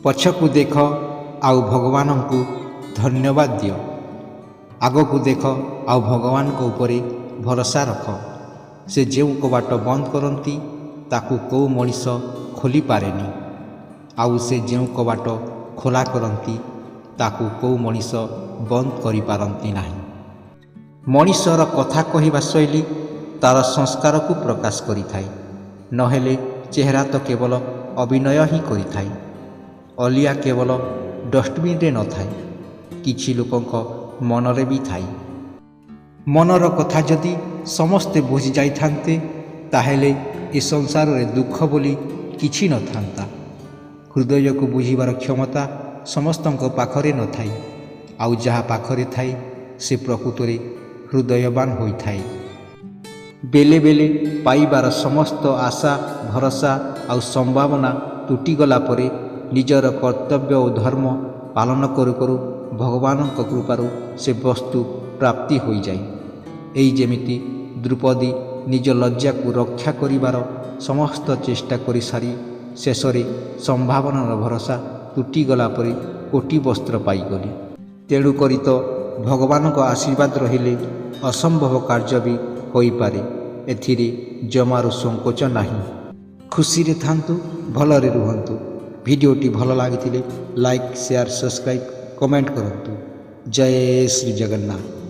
पछकु देख आउ भगवान को धन्यवाद दियो। आगकू देख आउ भगवान को उपरे भरोसा रख। से जो कबाट बंद करती ताकू कौ मनीष खोली पारेनी, आउ से जो कबाट खोला करती ताकू कौ मनीष बंद करि पारंती नाही। मनीषर कथा कहिबा शैली तार संस्कार को प्रकाश करिथाय, नहेले चेहरा तो केवल अभिनय ही करिथाय। अलिया केवल डस्टबिन रे न थाए, किछि लोकंक मनरे भी थाए। मनर कथा जदि समस्ते बुझी जाइथान्ते ताहेले ए संसार रे दुख बोली किछि न थांता। हृदय को बुझिबार क्षमता समस्तंक पाखरे न थाए, आउ जहा पाखरे थाए से प्रकृतरे हृदयवान होइथाए। बेले बेले पाइबार समस्त आशा भरोसा आउ संभावना तुटिगला परे निजर कर्तव्य और धर्म पालन करू करू भगवान कृपारू से वस्तु प्राप्ति हो जाए। एई जेमिति द्रुपदी निज लज्जा को रक्षा करिबार समस्त चेष्टा करि सारी शेषरे संभावनार भरोसा तुटिगला परे कोटी वस्त्र पाइगले। तेणु करी तो भगवान को आशीर्वाद रहिले असंभव कार्य भी होई पारे। एथिरे जमारू संकोच नाही। खुशी रे थांतु, भलरे रुहंतु। भिडियोटी भल लागिथिले लाइक शेयर सब्सक्राइब कमेंट करंतु। जय श्री जगन्नाथ।